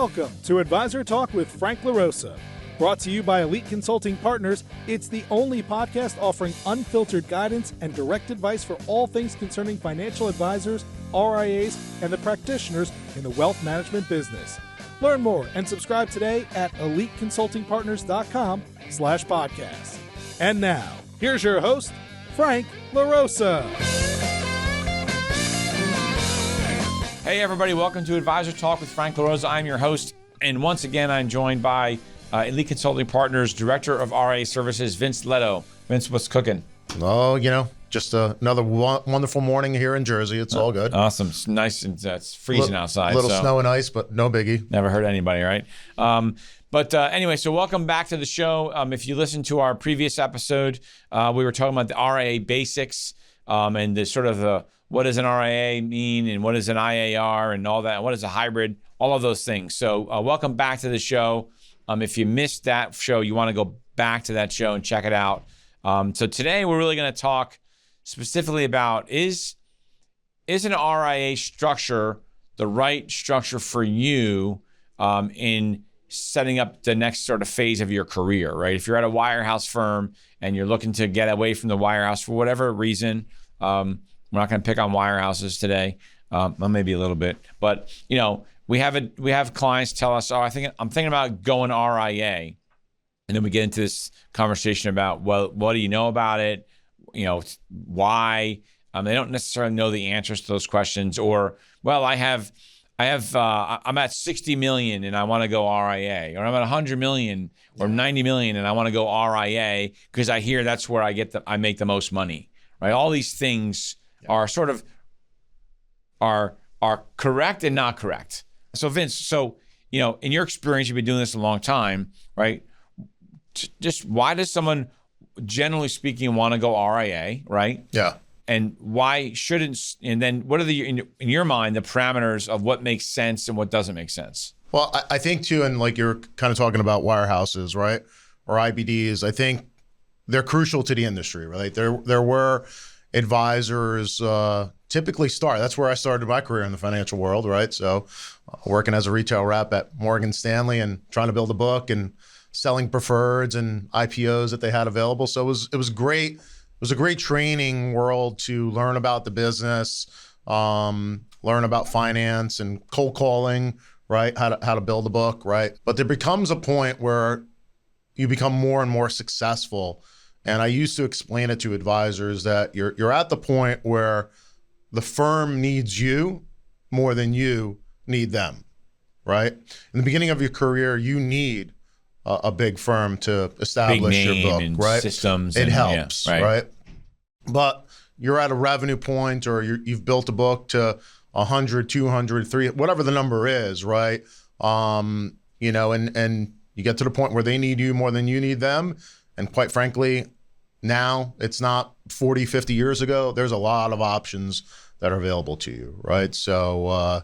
Welcome to Advisor Talk with Frank LaRosa. Brought to you by Elite Consulting Partners, it's the only podcast offering unfiltered guidance and direct advice for all things concerning financial advisors, RIAs, and the practitioners in the wealth management business. Learn more and subscribe today at eliteconsultingpartners.com/podcast. And now, here's your host, Frank LaRosa. Hey everybody, welcome to Advisor Talk with Frank LaRosa. I'm your host, and once again I'm joined by Elite Consulting Partners Director of RIA Services, Vince Leto. Vince, what's cooking? Oh, just another wonderful morning here in Jersey. It's all good. Awesome. It's nice. It's freezing outside. A little snow and ice, but no biggie. Never hurt anybody, right? Anyway, so welcome back to the show. If you listened to our previous episode, we were talking about the RIA basics and the sort of what does an RIA mean and what is an IAR and all that, and what is a hybrid, all of those things. So welcome back to the show. If you missed that show, you want to go back to that show and check it out. So today we're really going to talk specifically about is an RIA structure the right structure for you in setting up the next sort of phase of your career, right? If you're at a wirehouse firm and you're looking to get away from the wirehouse for whatever reason, we're not going to pick on wirehouses today, well, maybe a little bit, but we have clients tell us, I'm thinking about going RIA, and then we get into this conversation about, well, what do you know about it? Why? They don't necessarily know the answers to those questions, or, well, I'm at 60 million and I want to go RIA, or I'm at 100 million or 90 million and I want to go RIA because I hear that's where I make the most money, right? All these things are sort of are correct and not correct. So Vince, in your experience, you've been doing this a long time, right? Just why does someone, generally speaking, want to go RIA, right? Yeah. And why shouldn't? And then what are in your mind the parameters of what makes sense and what doesn't make sense? Well, I think too, and like you're kind of talking about wirehouses, right, or IBDs. I think they're crucial to the industry, right? There were advisors typically start. That's where I started my career in the financial world, right? So working as a retail rep at Morgan Stanley and trying to build a book and selling preferreds and IPOs that they had available. So it was great. It was a great training world to learn about the business, learn about finance and cold calling, right? How to build a book, right? But there becomes a point where you become more and more successful. And I used to explain it to advisors that you're at the point where the firm needs you more than you need them, right? In the beginning of your career, you need a big firm to establish your book, and right? Systems. It helps, right? But you're at a revenue point, or you've built a book to 100, 200, 300, whatever the number is, right? And you get to the point where they need you more than you need them. And quite frankly, now it's not 40, 50 years ago. There's a lot of options that are available to you, right? So,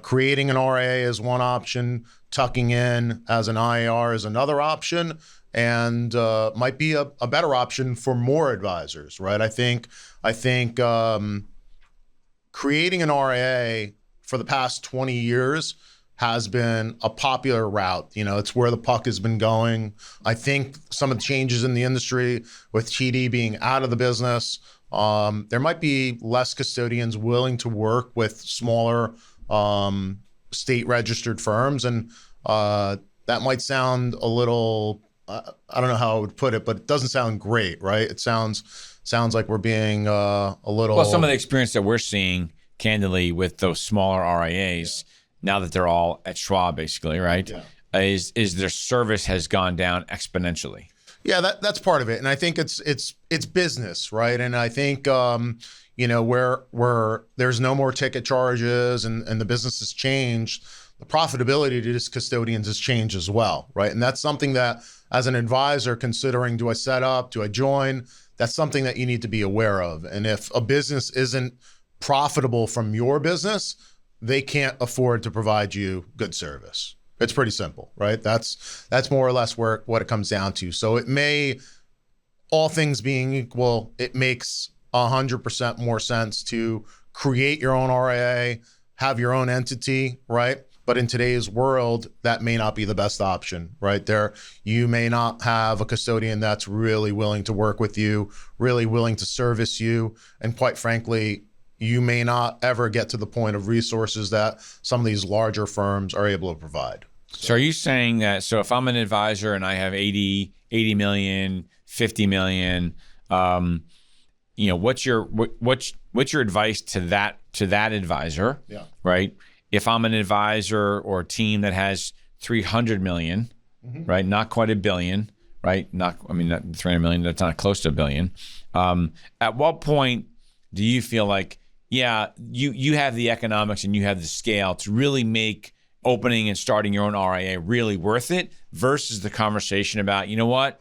creating an RIA is one option, tucking in as an IAR is another option, and might be a better option for more advisors, right? I think creating an RIA for the past 20 years has been a popular route. It's where the puck has been going. I think some of the changes in the industry with TD being out of the business, there might be less custodians willing to work with smaller state registered firms. And that might sound a little, I don't know how I would put it, but it doesn't sound great, right? It sounds like we're being a little... Well, some of the experience that we're seeing, candidly, with those smaller RIAs, now that they're all at Schwab, basically, right, is their service has gone down exponentially. Yeah, that's part of it, and I think it's business, right? And I think where there's no more ticket charges and the business has changed, the profitability to these custodians has changed as well, right? And that's something that, as an advisor, considering, do I set up, do I join? That's something that you need to be aware of. And if a business isn't profitable from your business, they can't afford to provide you good service. It's pretty simple, right? That's more or less what it comes down to. So it may, all things being equal, it makes 100% more sense to create your own RIA, have your own entity, right? But in today's world, that may not be the best option, right? You may not have a custodian that's really willing to work with you, really willing to service you. And quite frankly, you may not ever get to the point of resources that some of these larger firms are able to provide. So are you saying that, so if I'm an advisor and I have 80 million, 50 million, what's your advice to that advisor? Yeah. Right. If I'm an advisor or a team that has 300 million, right? Not quite a billion, right? Not 300 million, that's not close to a billion. At what point do you feel like, yeah, you have the economics and you have the scale to really make opening and starting your own RIA really worth it versus the conversation about, you know what,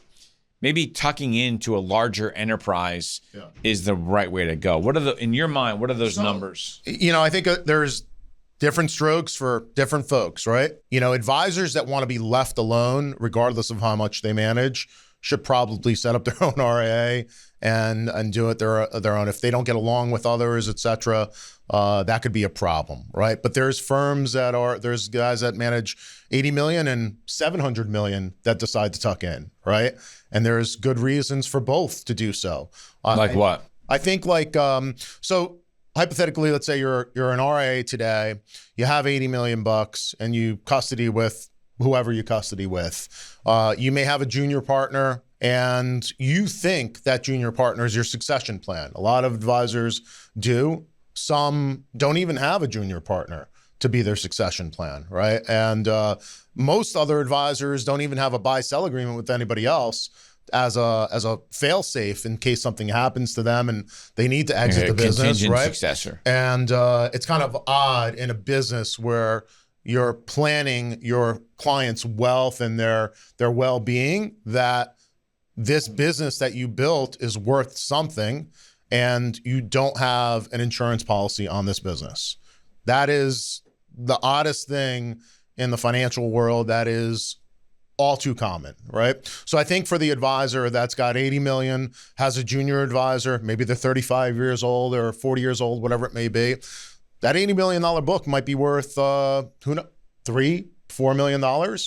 maybe tucking into a larger enterprise is the right way to go? In your mind, what are those numbers? I think there's different strokes for different folks, right? Advisors that want to be left alone, regardless of how much they manage, should probably set up their own RIA and do it their own. If they don't get along with others, et cetera, that could be a problem, right? But there's there's guys that manage 80 million and 700 million that decide to tuck in, right? And there's good reasons for both to do so. Like what? I think so hypothetically, let's say you're an RIA today, you have 80 million bucks and you custody with whoever you custody with. You may have a junior partner and you think that junior partner is your succession plan. A lot of advisors do. Some don't even have a junior partner to be their succession plan, right? And most other advisors don't even have a buy-sell agreement with anybody else as a fail-safe in case something happens to them and they need to exit the business, right? Successor. And it's kind of odd in a business where you're planning your clients' wealth and their well-being, that this business that you built is worth something and you don't have an insurance policy on this business. That is the oddest thing in the financial world. That is all too common, right? So I think for the advisor that's got 80 million, has a junior advisor, maybe they're 35 years old or 40 years old, whatever it may be, that $80 million book might be worth $3-4 million,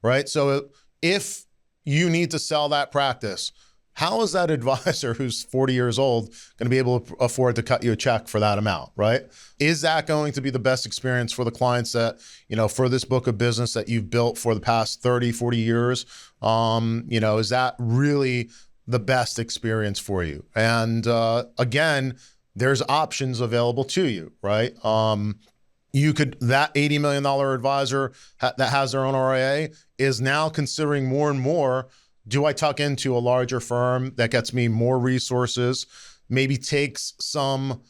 right? So if you need to sell that practice, how is that advisor who's 40 years old going to be able to afford to cut you a check for that amount, right? Is that going to be the best experience for the clients that, for this book of business that you've built for the past 30, 40 years? Is that really the best experience for you? And again, there's options available to you, right? That $80 million advisor that has their own RIA is now considering more and more, do I tuck into a larger firm that gets me more resources, maybe takes some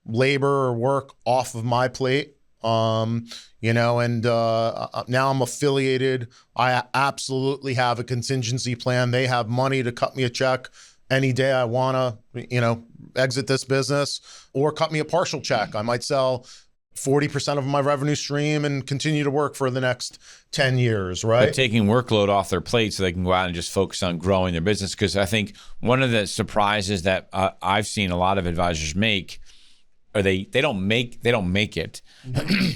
labor or work off of my plate, and now I'm affiliated. I absolutely have a contingency plan. They have money to cut me a check any day I want to, exit this business, or cut me a partial check. I might sell 40% of my revenue stream and continue to work for the next 10 years, right? But taking workload off their plate so they can go out and just focus on growing their business. Because I think one of the surprises that I've seen a lot of advisors make, or they don't make it,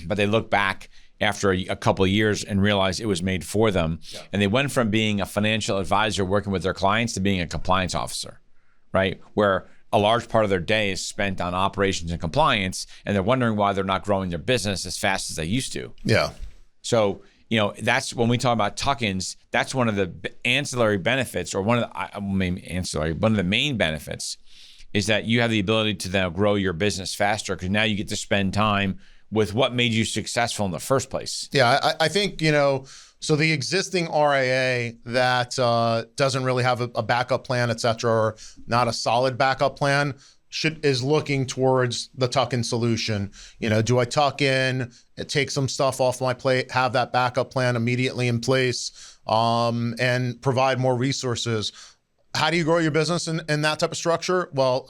but they look back after a couple of years and realize it was made for them. Yeah. And they went from being a financial advisor working with their clients to being a compliance officer, right? Where a large part of their day is spent on operations and compliance, and they're wondering why they're not growing their business as fast as they used to. Yeah. So, that's when we talk about tuck-ins, that's one of the ancillary benefits, or one of the main benefits is that you have the ability to then grow your business faster because now you get to spend time with what made you successful in the first place. Yeah, I think, so the existing RIA that doesn't really have a backup plan, et cetera, or not a solid backup plan, is looking towards the tuck-in solution. Do I tuck in, take some stuff off my plate, have that backup plan immediately in place, and provide more resources? How do you grow your business in that type of structure? Well,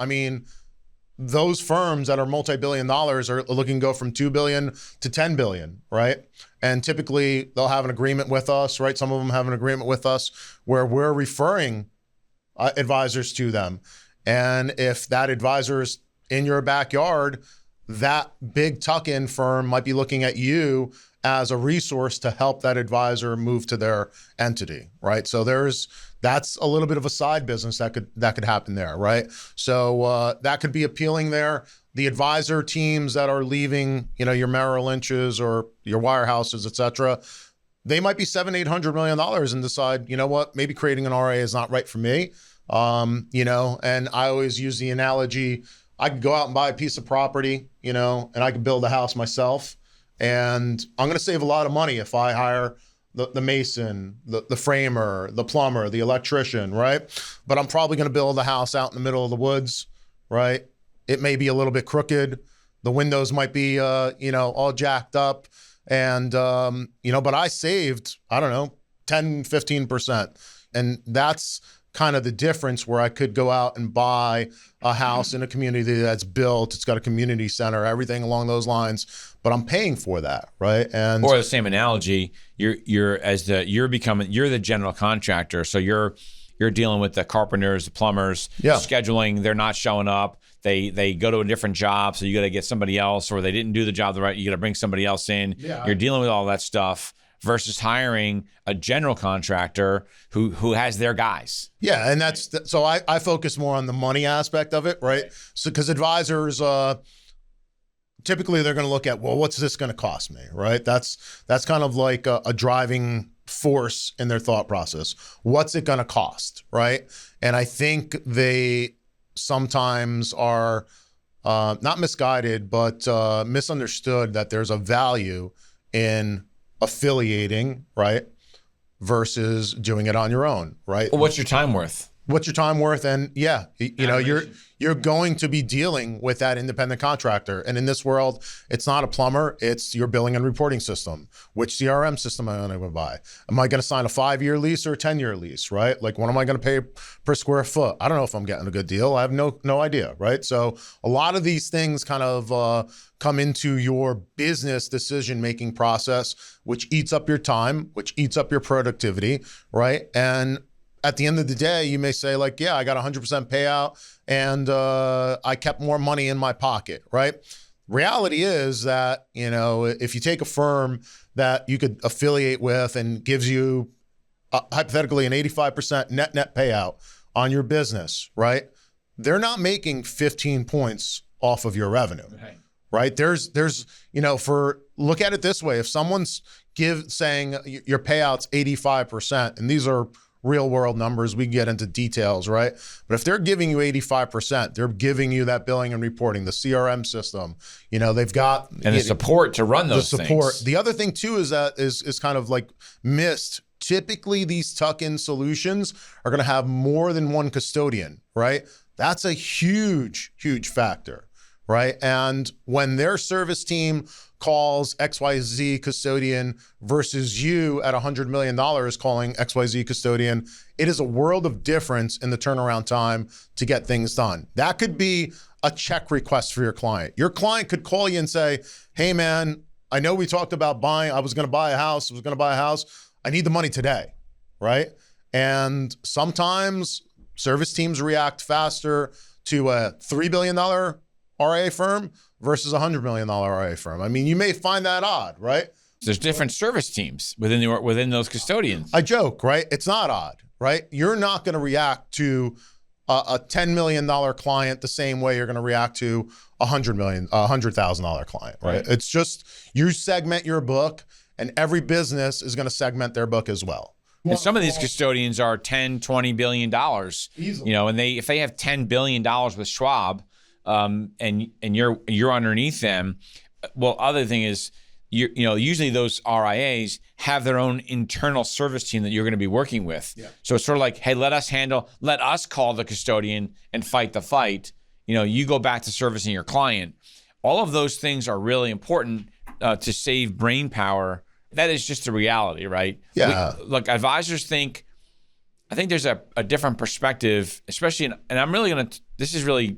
those firms that are multi-billion dollars are looking to go from 2 billion to 10 billion, right? And typically they'll have an agreement with us, right? Some of them have an agreement with us where we're referring advisors to them. And if that advisor is in your backyard, that big tuck-in firm might be looking at you as a resource to help that advisor move to their entity, right? So that's a little bit of a side business that could happen there, right? So that could be appealing there. The advisor teams that are leaving, your Merrill Lynch's or your Wirehouses, et cetera, they might be $700-800 million and decide, you know what, maybe creating an RIA is not right for me. And I always use the analogy, I could go out and buy a piece of property, and I could build a house myself. And I'm going to save a lot of money if I hire the mason, the framer, the plumber, the electrician, right? But I'm probably going to build a house out in the middle of the woods, right? It may be a little bit crooked. The windows might be, all jacked up. And, but I saved, I don't know, 10, 15%. And that's kind of the difference where I could go out and buy a house in a community that's built. It's got a community center, everything along those lines, but I'm paying for that, right? And or the same analogy, you're the general contractor, so you're dealing with the carpenters, the plumbers, scheduling. They're not showing up. They go to a different job, so you got to get somebody else, or they didn't do the job right. You got to bring somebody else in. Yeah. You're dealing with all that stuff versus hiring a general contractor who has their guys. Yeah, and so I focus more on the money aspect of it, right? So because advisors, typically they're going to look at, well, what's this going to cost me, right? That's kind of like a driving force in their thought process. What's it going to cost, right? And I think they sometimes are not misguided, but misunderstood that there's a value in affiliating, right, versus doing it on your own, right? Well, what's your time worth? What's your time worth? And you're going to be dealing with that independent contractor. And in this world, it's not a plumber, it's your billing and reporting system. Which CRM system am I going to buy? Am I going to sign a 5-year lease or a 10-year lease, right? Like, what am I going to pay per square foot? I don't know if I'm getting a good deal. I have no idea, right? So a lot of these things kind of come into your business decision-making process, which eats up your time, which eats up your productivity, right? And at the end of the day, you may say like, yeah, I got 100% payout and I kept more money in my pocket, right? Reality is that, if you take a firm that you could affiliate with and gives you hypothetically an 85% net payout on your business, right? They're not making 15 points off of your revenue, right? There's look at it this way. If someone's saying your payout's 85%, and these are real world numbers, we get into details, right? But if they're giving you 85%, they're giving you that billing and reporting, the CRM system, they've got and the support to run those support. things. The other thing too is that is kind of like missed. Typically, these tuck-in solutions are going to have more than one custodian, right? That's a huge, huge factor, right? And when their service team calls XYZ custodian versus you at $100 million calling XYZ custodian, it is a world of difference in the turnaround time to get things done. That could be a check request for your client. Your client could call you and say, hey man, I know we talked about I was going to buy a house. I need the money today, right? And sometimes service teams react faster to a $3 billion RIA firm versus a $100 million RIA firm. I mean, you may find that odd, right? There's different service teams within those custodians. I joke, right? It's not odd, right? You're not going to react to a $10 million client the same way you're going to react to a $100,000 client, right? It's just, you segment your book, and every business is going to segment their book as well. And some of these custodians are $10-20 billion, easily. And if they have $10 billion with Schwab, and you're underneath them. Well, other thing is, usually those RIAs have their own internal service team that you're going to be working with. Yeah. So it's sort of like, hey, let us call the custodian and fight the fight. You go back to servicing your client. All of those things are really important to save brain power. That is just the reality, right? Yeah. Look, advisors I think there's a different perspective, especially this is really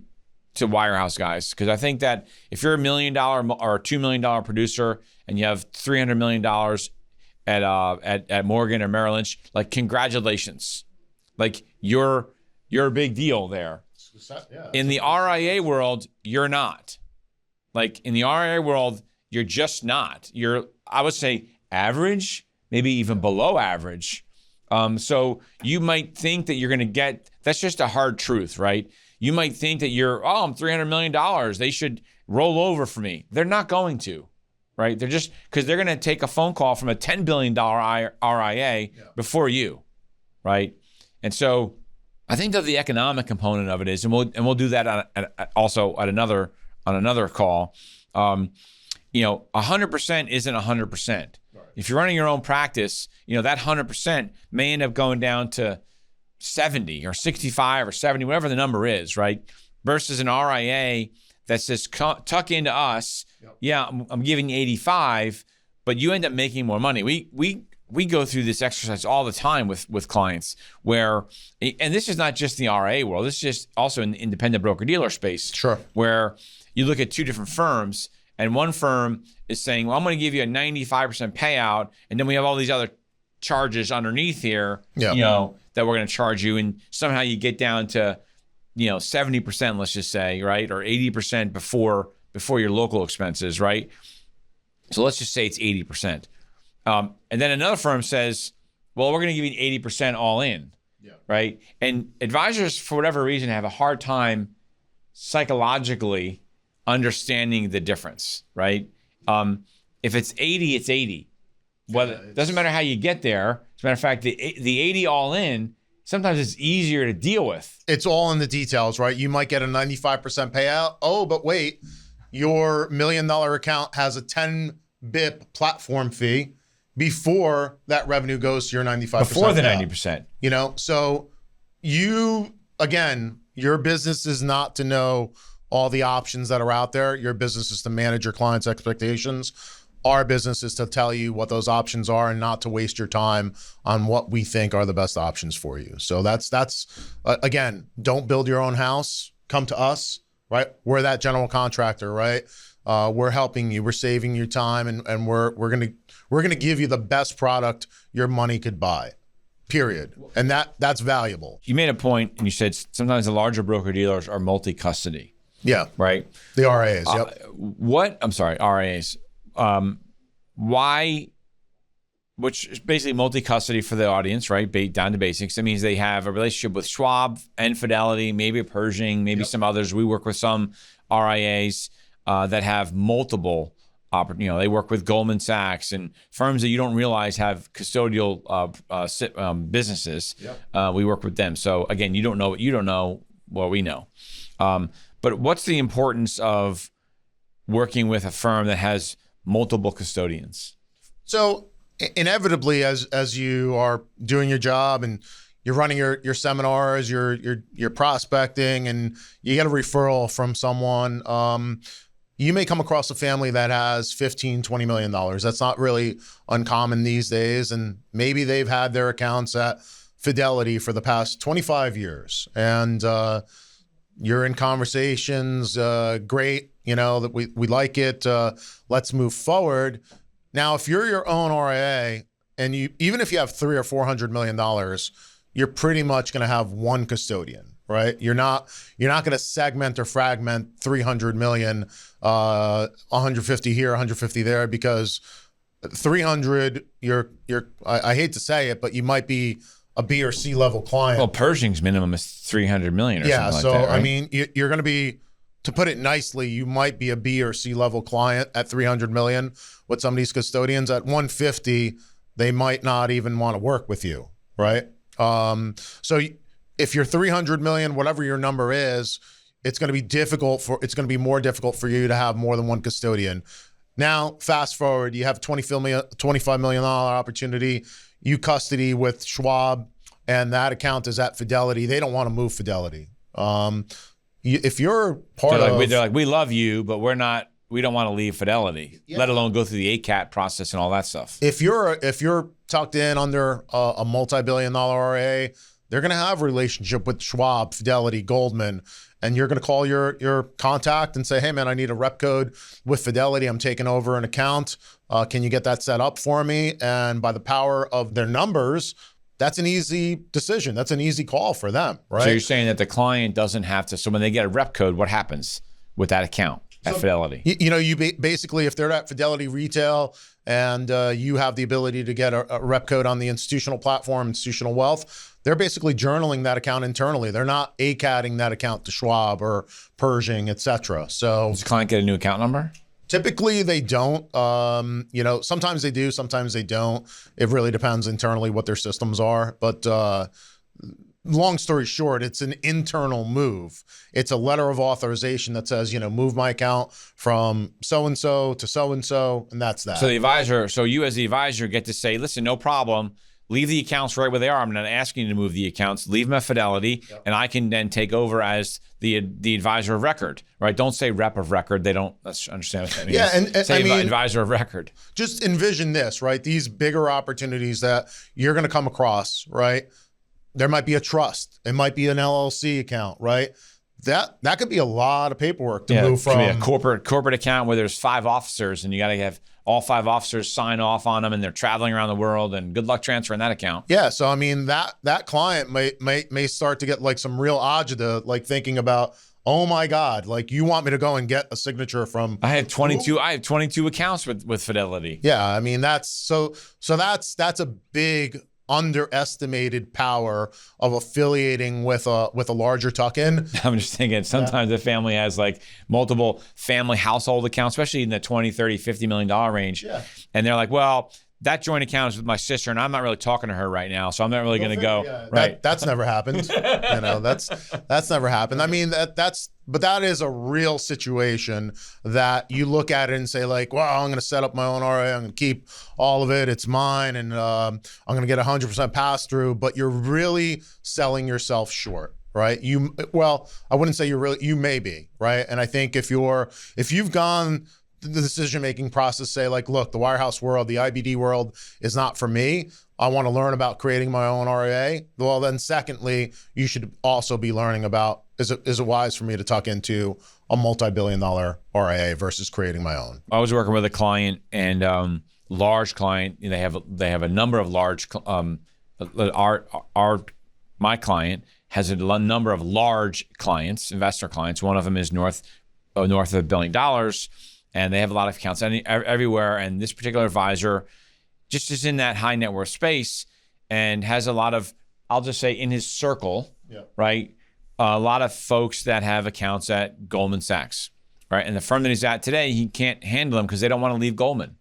to Wirehouse guys, because I think that if you're $1 million or $2 million producer and you have $300 million at Morgan or Merrill Lynch, like, congratulations, like you're a big deal there. In the RIA world, you're not. Like, in the RIA world, You're just not. You're, I would say, average, maybe even below average. So you might think that you're going to get, that's just a hard truth, right? You might think that I'm $300 million. They should roll over for me. They're not going to, right? They're just, because they're going to take a phone call from a $10 billion RIA before you, right? And so I think that the economic component of it is, and we'll do that also at another call. 100% isn't 100%. Right. If you're running your own practice, that 100% may end up going down to 70 or 65 or 70, whatever the number is, right? Versus an RIA that says, tuck into us. Yep. Yeah, I'm giving you 85, but you end up making more money. We go through this exercise all the time with clients where, and this is not just the RIA world, this is just also in the independent broker-dealer space. Sure. Where you look at two different firms, and one firm is saying, well, I'm going to give you a 95% payout, and then we have all these other charges underneath here, that we're going to charge you, and somehow you get down to, 70%, let's just say, right, or 80% before your local expenses, right? So let's just say it's 80%. And then another firm says, well, we're going to give you 80% all in, right? And advisors, for whatever reason, have a hard time psychologically understanding the difference, right? If it's 80, it's 80. Well, it doesn't matter how you get there. As a matter of fact, the 80 all in, sometimes it's easier to deal with. It's all in the details, right? You might get a 95% payout. Oh, but wait, your $1 million account has a 10 BIP platform fee before that revenue goes to your 95%. Before the payout. 90%. So your business is not to know all the options that are out there. Your business is to manage your clients' expectations. Our business is to tell you what those options are and not to waste your time on what we think are the best options for you. So that's again, don't build your own house. Come to us, right? We're that general contractor, right? We're helping you. We're saving you time, and we're gonna give you the best product your money could buy. Period. And that's valuable. You made a point, and you said sometimes the larger broker dealers are multi-custody. Yeah. Right. The RIAs. Yep. I'm sorry, RIAs. Why? Which is basically multi-custody for the audience, right? Down to basics. That means they have a relationship with Schwab and Fidelity, maybe Pershing, maybe some others. We work with some RIAs that have multiple. They work with Goldman Sachs and firms that you don't realize have custodial businesses. Yep. We work with them. So again, you don't know what you don't know. Well, we know. But what's the importance of working with a firm that has multiple custodians? So inevitably, as you are doing your job and you're running your seminars, you're prospecting, and you get a referral from someone, you may come across a family that has $15, $20 million. That's not really uncommon these days. And maybe they've had their accounts at Fidelity for the past 25 years. And you're in conversations, great, that we like it. Let's move forward. Now, if you're your own RIA, and even if you have $300 or $400 million, you're pretty much going to have one custodian, right? You're not going to segment or fragment 300 million, 150 here, 150 there, because 300, I hate to say it, but you might be a B or C level client. Well, Pershing's minimum is 300 million or something like that, right? I mean, you're going to be, to put it nicely, you might be a B or C level client at 300 million with some of these custodians. At 150, they might not even want to work with you, right? So if you're 300 million, whatever your number is, it's going to be more difficult for you to have more than one custodian. Now, fast forward, you have $25 million opportunity. You custody with Schwab, and that account is at Fidelity. They don't want to move Fidelity. If you're part of, they're like, we love you, but we don't want to leave Fidelity, let alone go through the ACAT process and all that stuff. If you're tucked in under a multi-billion-dollar RIA, they're going to have a relationship with Schwab, Fidelity, Goldman, and you're going to call your contact and say, hey, man, I need a rep code with Fidelity. I'm taking over an account. Can you get that set up for me? And by the power of their numbers, that's an easy decision. That's an easy call for them, right? So you're saying that the client doesn't have to, so when they get a rep code, what happens with that account? at Fidelity. Basically, if they're at Fidelity Retail and you have the ability to get a rep code on the institutional platform, Institutional Wealth, they're basically journaling that account internally. They're not ACATing that account to Schwab or Pershing, et cetera. So does the client get a new account number? Typically they don't. Sometimes they do, sometimes they don't. It really depends internally what their systems are. But long story short, it's an internal move. It's a letter of authorization that says, move my account from so-and-so to so-and-so, and that's that. So you as the advisor get to say, listen, no problem. Leave the accounts right where they are. I'm not asking you to move the accounts. Leave them at Fidelity, and I can then take over as the advisor of record, right? Don't say rep of record. They don't understand what that means. Yeah, and say advisor of record. Just envision this, right? These bigger opportunities that you're going to come across, right? There might be a trust. It might be an LLC account, right? That could be a lot of paperwork to move from. It could be a corporate account where there's 5 officers, and you got to have all 5 officers sign off on them, and they're traveling around the world, and good luck transferring that account. Yeah, so I mean that client may start to get like some real agita, like thinking about, oh my God, like you want me to go and get a signature from? I have 22 accounts with Fidelity. Yeah, I mean that's a big underestimated power of affiliating with a larger tuck-in. I'm just thinking sometimes the family has like multiple family household accounts, especially in the 20, 30, $50 million range. Yeah. And they're like, well, that joint account is with my sister, and I'm not really talking to her right now, so I'm not really going to go. Yeah, right. That's never happened. That's never happened. I mean, but that is a real situation that you look at it and say like, well, I'm going to set up my own RIA. I'm going to keep all of it. It's mine. And I'm going to get 100% pass through, but you're really selling yourself short. Right. I wouldn't say you may be. Right. And I think if you've gone the decision-making process, say like, look, the Wirehouse world, the IBD world is not for me. I want to learn about creating my own RIA. Well, then secondly, you should also be learning about, is it wise for me to tuck into a multi-billion-dollar RIA versus creating my own? I was working with a client, and large client, they have a number of large, my client has a number of large clients, investor clients. One of them is north of $1 billion. And they have a lot of accounts everywhere. And this particular advisor just is in that high net worth space and has a lot of, I'll just say in his circle, right? A lot of folks that have accounts at Goldman Sachs, right? And the firm that he's at today, he can't handle them because they don't want to leave Goldman.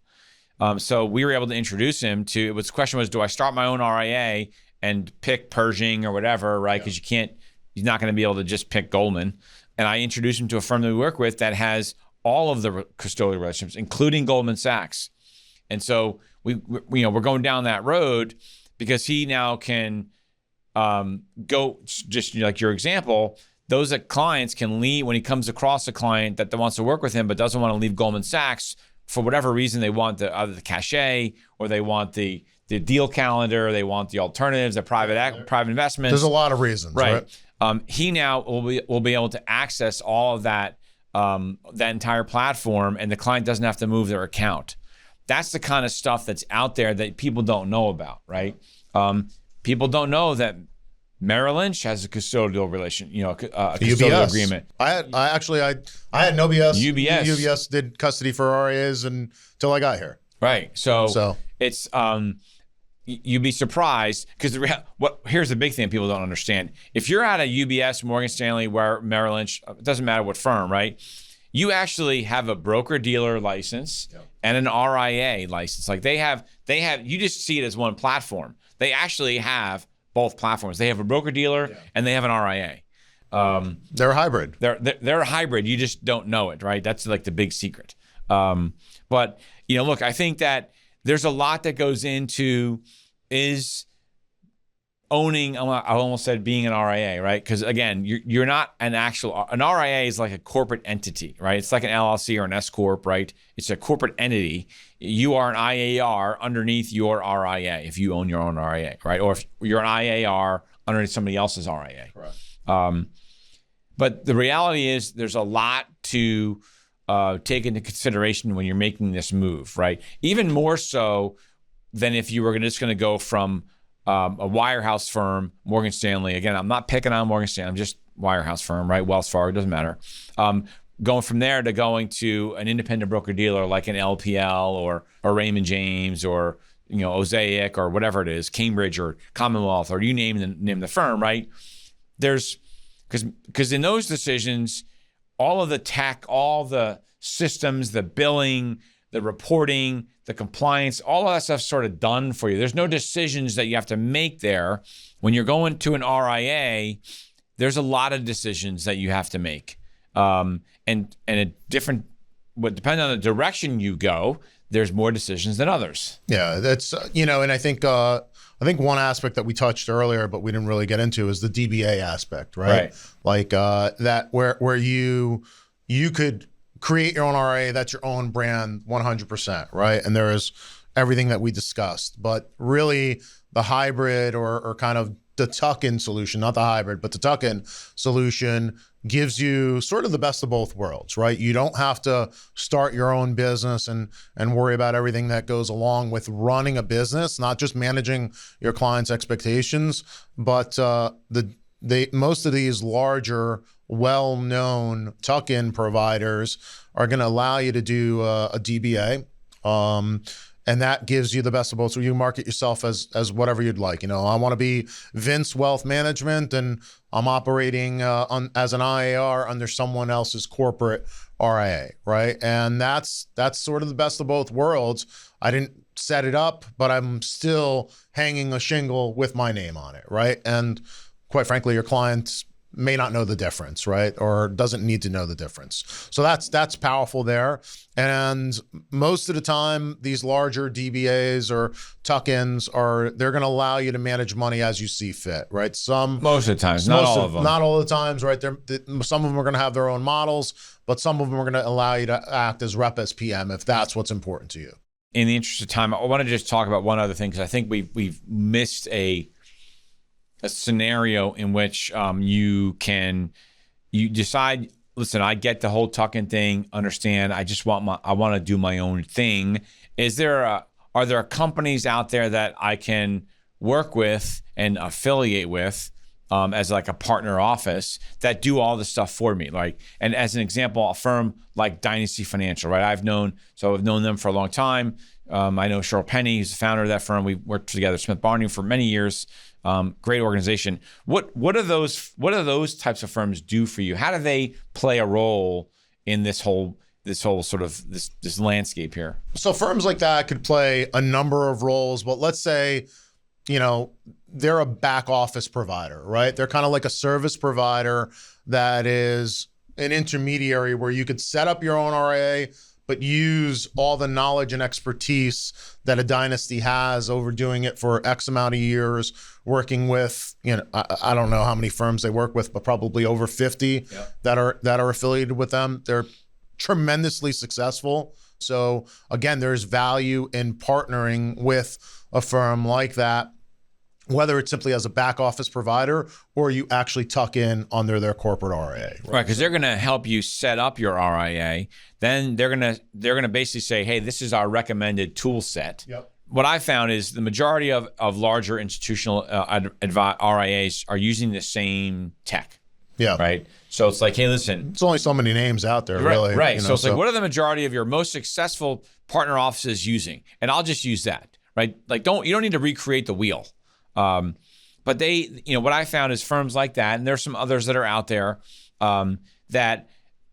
So we were able to introduce him to, the question was, do I start my own RIA and pick Pershing or whatever, right? Because he's not going to be able to just pick Goldman. And I introduced him to a firm that we work with that has all of the custodial relationships, including Goldman Sachs. And so we're going down that road because he now can go, just like your example, those clients can leave when he comes across a client that wants to work with him but doesn't want to leave Goldman Sachs for whatever reason. They want either the cachet, or they want the deal calendar, they want the alternatives, the private investments. There's a lot of reasons, right? He now will be able to access all of that entire platform, and the client doesn't have to move their account. That's the kind of stuff that's out there that people don't know about, right? People don't know that Merrill Lynch has a custodial relation, a custodial agreement. I had no BS. UBS did custody for RIAs until I got here. Right. So it's you'd be surprised because here's the big thing people don't understand. If you're at a UBS, Morgan Stanley, where Merrill Lynch, it doesn't matter what firm, right? You actually have a broker-dealer license and an RIA license. Like they have, you just see it as one platform. They actually have both platforms. They have a broker-dealer and they have an RIA. They're a hybrid. They're a hybrid. You just don't know it, right? That's like the big secret. But look, I think that there's a lot that goes into is owning, I almost said being an RIA, right? Because again, you're not an RIA is like a corporate entity, right? It's like an LLC or an S Corp, right? It's a corporate entity. You are an IAR underneath your RIA if you own your own RIA, right? Or if you're an IAR underneath somebody else's RIA. Correct. But the reality is there's a lot to take into consideration when you're making this move, right? Even more so than if you were just going to go from a wirehouse firm, Morgan Stanley. Again, I'm not picking on Morgan Stanley. I'm just wirehouse firm, right? Wells Fargo, doesn't matter. going from there to going to an independent broker dealer like an LPL or Raymond James or Osaic or whatever it is, Cambridge or Commonwealth, or you name the firm, right? There's because in those decisions, all of the tech, all the systems, the billing, the reporting, the compliance, all of that stuff's sort of done for you. There's no decisions that you have to make there. When you're going to an RIA, there's a lot of decisions that you have to make. And a different, depending on the direction you go, there's more decisions than others. Yeah, that's and I think one aspect that we touched earlier, but we didn't really get into, is the DBA aspect, right? Like that where you could create your own RIA, that's your own brand 100%, right? And there is everything that we discussed, but really the hybrid or kind of the tuck-in solution, not the hybrid, but the tuck-in solution gives you sort of the best of both worlds, right? You don't have to start your own business and worry about everything that goes along with running a business, not just managing your clients' expectations, but most of these larger, well-known tuck-in providers are going to allow you to do a DBA. And that gives you the best of both. So you market yourself as whatever you'd like. I want to be Vince Wealth Management, and I'm operating as an IAR under someone else's corporate RIA, right? And that's sort of the best of both worlds. I didn't set it up, but I'm still hanging a shingle with my name on it, right? And quite frankly, your clients may not know the difference, right? Or doesn't need to know the difference. So that's powerful there. And most of the time, these larger DBAs or tuck-ins they're going to allow you to manage money as you see fit, right? Most of the times, not all of them. Not all the times, right? Some of them are going to have their own models, but some of them are going to allow you to act as rep as PM if that's what's important to you. In the interest of time, I want to just talk about one other thing, because I think we've missed a scenario in which you decide, listen, I get the whole tuck-in thing, understand, I want to do my own thing. Are there companies out there that I can work with and affiliate with as like a partner office that do all the stuff for me? And as an example, a firm like Dynasty Financial, right? I've known them for a long time. I know Cheryl Penny, who's the founder of that firm. We worked together, Smith Barney, for many years. Great organization. What do those types of firms do for you? How do they play a role in this whole sort of this landscape here? So firms like that could play a number of roles, but let's say, they're a back office provider, right? They're kind of like a service provider that is an intermediary where you could set up your own RIA, but use all the knowledge and expertise that a Dynasty has over doing it for X amount of years, working with, I don't know how many firms they work with, but probably over 50 that are affiliated with them. They're tremendously successful. So again, there's value in partnering with a firm like that, whether it's simply as a back office provider or you actually tuck in under their corporate RIA. Right, because they're going to help you set up your RIA. Then they're going to basically say, hey, this is our recommended tool set. Yep. What I found is the majority of larger institutional RIAs are using the same tech. Yeah. Right. So it's like, hey, listen. It's only so many names out there, really. Right. So it's like, what are the majority of your most successful partner offices using? And I'll just use that. Right. Like, you don't need to recreate the wheel. But they, what I found is firms like that, and there's some others that are out there that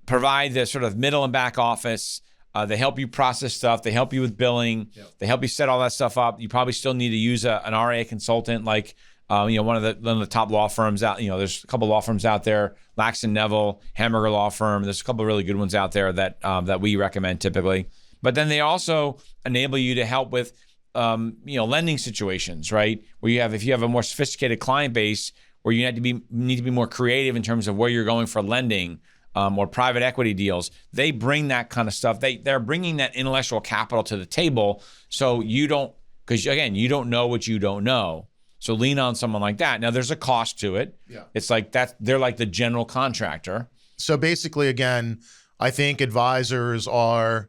provide the sort of middle and back office. They help you process stuff. They help you with billing. Yep. They help you set all that stuff up. You probably still need to use an RIA consultant, like one of the top law firms out. There's a couple of law firms out there, Laxton Neville, Hamburger Law Firm. There's a couple of really good ones out there that we recommend typically. But then they also enable you to help with lending situations, right? If you have a more sophisticated client base where you need to be more creative in terms of where you're going for lending or private equity deals, they bring that kind of stuff. They're bringing that intellectual capital to the table, so because again, you don't know what you don't know. So lean on someone like that. Now there's a cost to it. Yeah. It's like they're like the general contractor. So basically, again, I think advisors are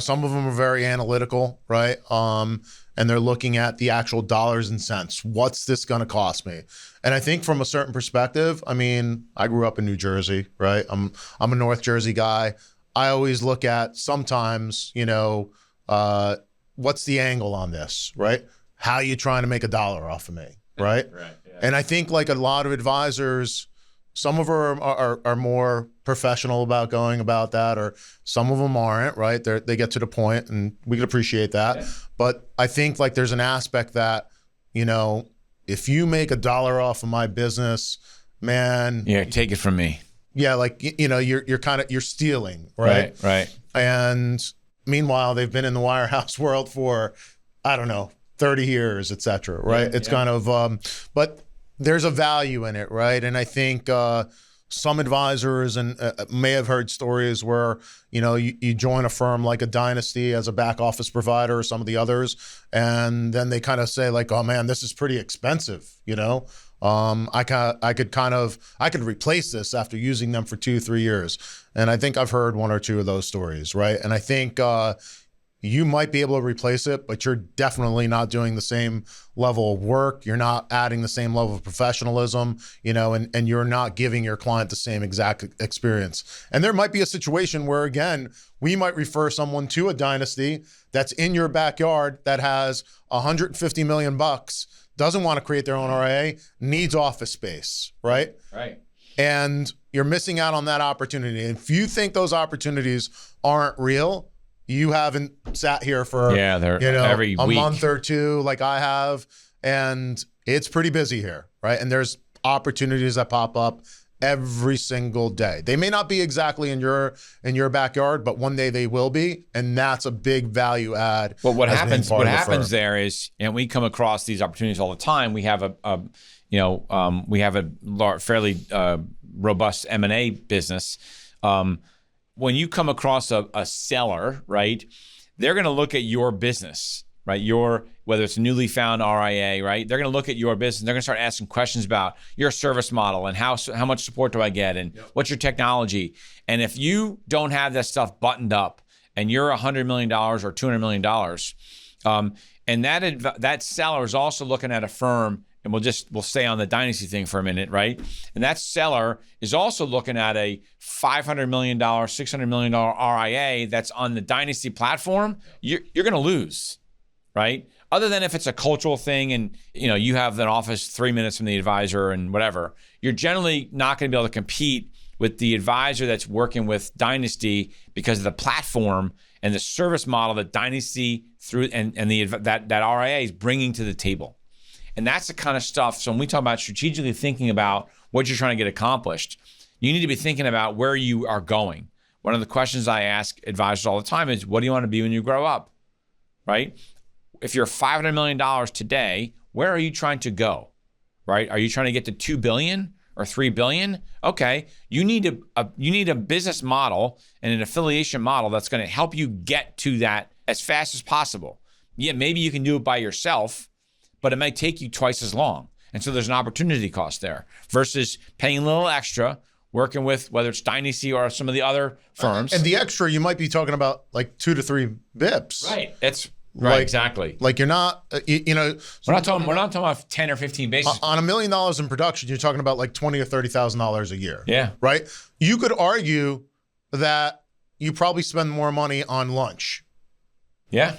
some of them are very analytical, right? And they're looking at the actual dollars and cents. What's this going to cost me? And I think from a certain perspective, I mean, I grew up in New Jersey, right? I'm a North Jersey guy. I always look at sometimes, what's the angle on this, right? How are you trying to make $1 off of me, right? Right. Yeah. And I think like a lot of advisors, some of them are more professional about going about that, or some of them aren't, right? They get to the point, and we can appreciate that. Yeah. But I think like there's an aspect that, if you make $1 off of my business, man. Yeah, take it from me. Yeah, like, you're stealing, right? Right. And meanwhile, they've been in the Wirehouse world for, I don't know, 30 years, et cetera, right? Yeah, it's kind of, but there's a value in it, right? And I think some advisors may have heard stories where, you join a firm like a Dynasty as a back office provider or some of the others, and then they kind of say like, oh man, this is pretty expensive, I could replace this after using them for 2-3 years. And I think I've heard 1 or 2 of those stories, right? And I think you might be able to replace it, but you're definitely not doing the same level of work. You're not adding the same level of professionalism, and you're not giving your client the same exact experience. And there might be a situation where, again, we might refer someone to a Dynasty that's in your backyard that has $150 million, doesn't want to create their own RIA, needs office space, right? Right. And you're missing out on that opportunity. If you think those opportunities aren't real, you haven't sat here for every a week. month or 2 like I have, and it's pretty busy here, right? And there's opportunities that pop up every single day. They may not be exactly in your backyard, but one day they will be, and that's a big value add. Well, what happens there is, and we come across these opportunities all the time. We have a fairly robust M&A business. When you come across a seller, right, they're going to look at your business, right? Whether it's a newly found RIA, right? They're going to look at your business. They're going to start asking questions about your service model and how much support do I get, and what's your technology. And if you don't have that stuff buttoned up, and you're $100 million or $200 million, and that seller is also looking at a firm. And we'll stay on the Dynasty thing for a minute, right? And that seller is also looking at a $500 million, $600 million RIA that's on the Dynasty platform. You're going to lose, right? Other than if it's a cultural thing and you have an office 3 minutes from the advisor and whatever, you're generally not going to be able to compete with the advisor that's working with Dynasty because of the platform and the service model that Dynasty that RIA is bringing to the table. And that's the kind of stuff. So when we talk about strategically thinking about what you're trying to get accomplished, you need to be thinking about where you are going. One of the questions I ask advisors all the time is, what do you want to be when you grow up, right? If you're $500 million today, where are you trying to go, right? Are you trying to get to $2 billion or $3 billion? Okay, you need a business model and an affiliation model that's going to help you get to that as fast as possible. Yeah, maybe you can do it by yourself, but it might take you twice as long. And so there's an opportunity cost there versus paying a little extra, working with whether it's Dynasty or some of the other firms. And the extra, you might be talking about like 2 to 3 bips. Right. It's right. Exactly. Like you're not, we're not talking about 10 or 15 basis. On $1 million in production, you're talking about like $20,000 or $30,000 a year. Yeah. Right. You could argue that you probably spend more money on lunch. Yeah.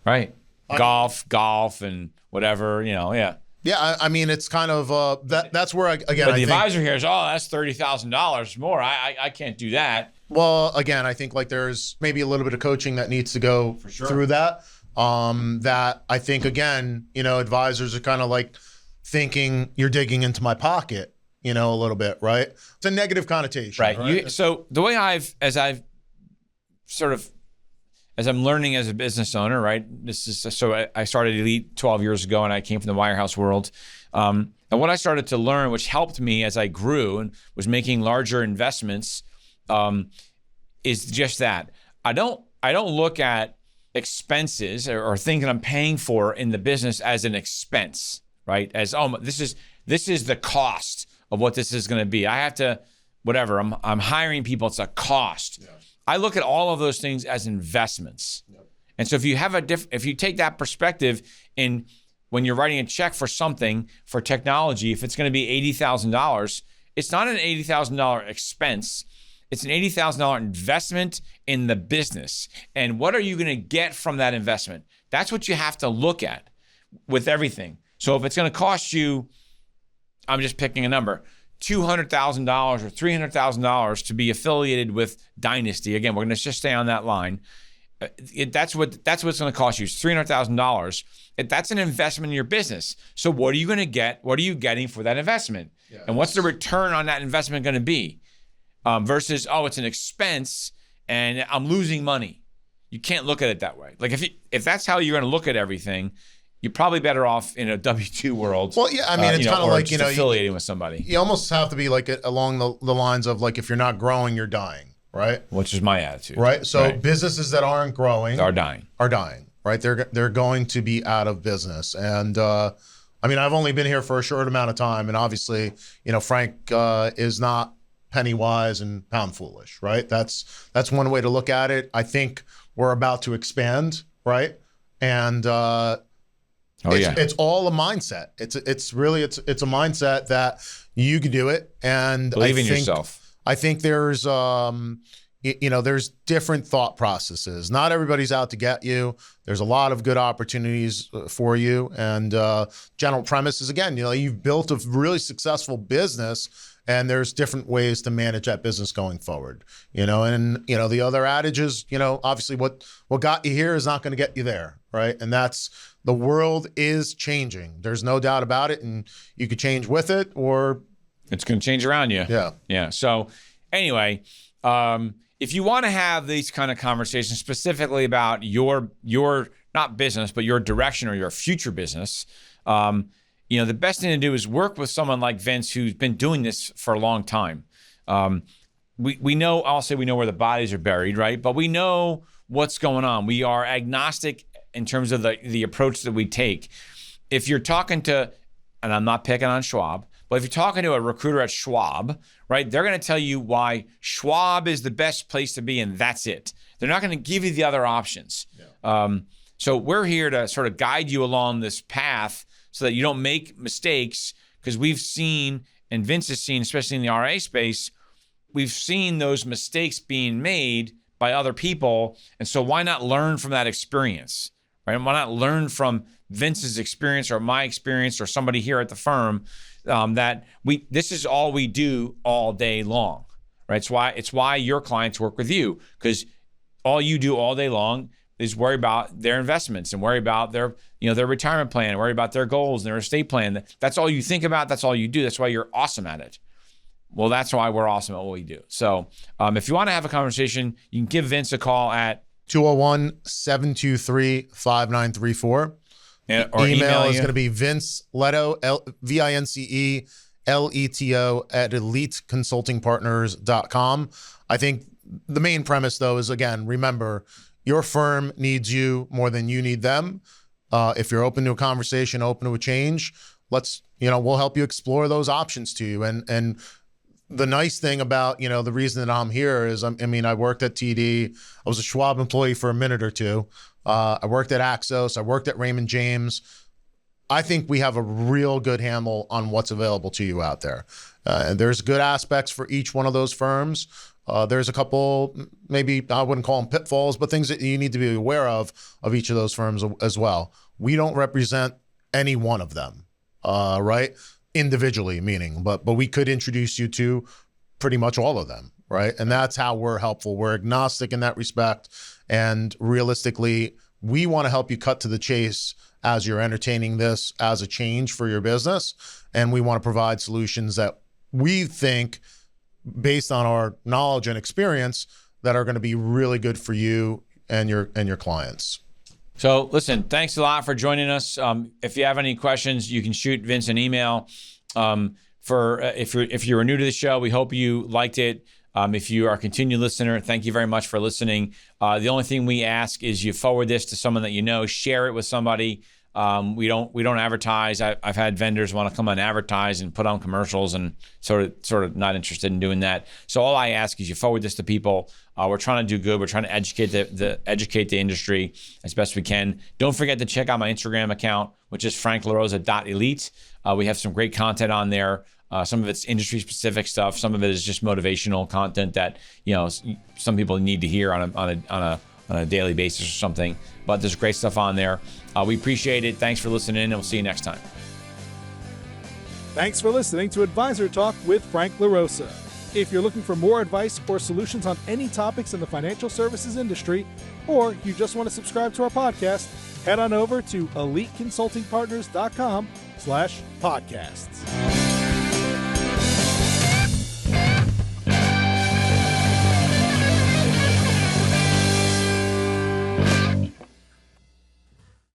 Right. Golf and whatever, yeah. Yeah, I mean, it's kind of that's where I think advisor here is, that's $30,000 more. I can't do that. Well, again, I think like there's maybe a little bit of coaching that needs to go through that. That I think again, advisors are kind of like thinking you're digging into my pocket, a little bit, right? It's a negative connotation, right? So the way as I'm learning as a business owner, right? I started Elite 12 years ago, and I came from the Wirehouse world. And what I started to learn, which helped me as I grew and was making larger investments, is just that. I don't look at expenses or things that I'm paying for in the business as an expense, right? As this is the cost of what this is going to be. I have to, whatever. I'm hiring people. It's a cost. Yeah. I look at all of those things as investments. Yep. And so if you have if you take that perspective in when you're writing a check for something, for technology, if it's going to be $80,000, it's not an $80,000 expense. It's an $80,000 investment in the business. And what are you going to get from that investment? That's what you have to look at with everything. So if it's going to cost you, I'm just picking a number, $200,000 or $300,000 to be affiliated with Dynasty. Again, we're going to just stay on that line. That's what it's going to cost you. It's $300,000. That's an investment in your business. So what are you going to get? What are you getting for that investment? Yes. And what's the return on that investment going to be? Versus, it's an expense and I'm losing money. You can't look at it that way. Like if that's how you're going to look at everything, you're probably better off in a W-2 world. Well, yeah, I mean, it's kind of like, affiliating with somebody. You almost have to be like along the lines of like, if you're not growing, you're dying, right? Which is my attitude. Right. So businesses that aren't growing are dying, right? They're going to be out of business. And I mean, I've only been here for a short amount of time. And obviously, Frank is not penny wise and pound foolish, right? That's one way to look at it. I think we're about to expand, right? And it's all a mindset. It's really a mindset that you can do it, and believe in yourself. I think there's there's different thought processes. Not everybody's out to get you. There's a lot of good opportunities for you, and general premise is, again, you've built a really successful business. And there's different ways to manage that business going forward, and the other adage is, obviously what got you here is not going to get you there, right? And that's, the world is changing. There's no doubt about it, and you could change with it, or it's going to change around you. Yeah. So anyway, if you want to have these kind of conversations specifically about your not business, but your direction or your future business, the best thing to do is work with someone like Vince, who's been doing this for a long time. We know, I'll say we know where the bodies are buried, right? But we know what's going on. We are agnostic in terms of the approach that we take. If you're talking to, and I'm not picking on Schwab, but if you're talking to a recruiter at Schwab, right, they're going to tell you why Schwab is the best place to be, and that's it. They're not going to give you the other options. Yeah. So we're here to sort of guide you along this path so that you don't make mistakes, because we've seen, and Vince has seen, especially in the RIA space, we've seen those mistakes being made by other people. And so why not learn from that experience, right? Why not learn from Vince's experience or my experience or somebody here at the firm, that this is all we do all day long, right? It's why your clients work with you, because all you do all day long is worry about their investments and worry about their retirement plan, worry about their goals and their estate plan. That's all you think about. That's all you do. That's why you're awesome at it. Well, that's why we're awesome at what we do. So if you want to have a conversation, you can give Vince a call at 201-723-5934. Or email is going to be Vince Leto, VinceLeto at eliteconsultingpartners.com. I think the main premise, though, is, again, remember, your firm needs you more than you need them. If you're open to a conversation, open to a change, we'll help you explore those options to you. And the nice thing about, the reason that I'm here is, I worked at TD. I was a Schwab employee for a minute or two. I worked at Axos. I worked at Raymond James. I think we have a real good handle on what's available to you out there. And there's good aspects for each one of those firms. There's a couple, maybe I wouldn't call them pitfalls, but things that you need to be aware of each of those firms as well. We don't represent any one of them, right? Individually, meaning, but we could introduce you to pretty much all of them, right? And that's how we're helpful. We're agnostic in that respect. And realistically, we want to help you cut to the chase as you're entertaining this as a change for your business. And we want to provide solutions that we think, based on our knowledge and experience, that are going to be really good for you and your clients. So listen, thanks a lot for joining us. If you have any questions, you can shoot Vince an email. If you're new to the show, we hope you liked it. If you are a continued listener, thank you very much for listening. The only thing we ask is you forward this to someone that you know, share it with somebody. We don't advertise. I've had vendors want to come on advertise and put on commercials, and sort of not interested in doing that. So all I ask is you forward this to people. We're trying to do good. We're trying to educate the industry as best we can. Don't forget to check out my Instagram account, which is franklarosa.elite. We have some great content on there. Some of it's industry specific stuff. Some of it is just motivational content that some people need to hear on a daily basis or something. But there's great stuff on there. We appreciate it. Thanks for listening, and we'll see you next time. Thanks for listening to Advisor Talk with Frank LaRosa. If you're looking for more advice or solutions on any topics in the financial services industry, or you just want to subscribe to our podcast, head on over to eliteconsultingpartners.com/podcasts.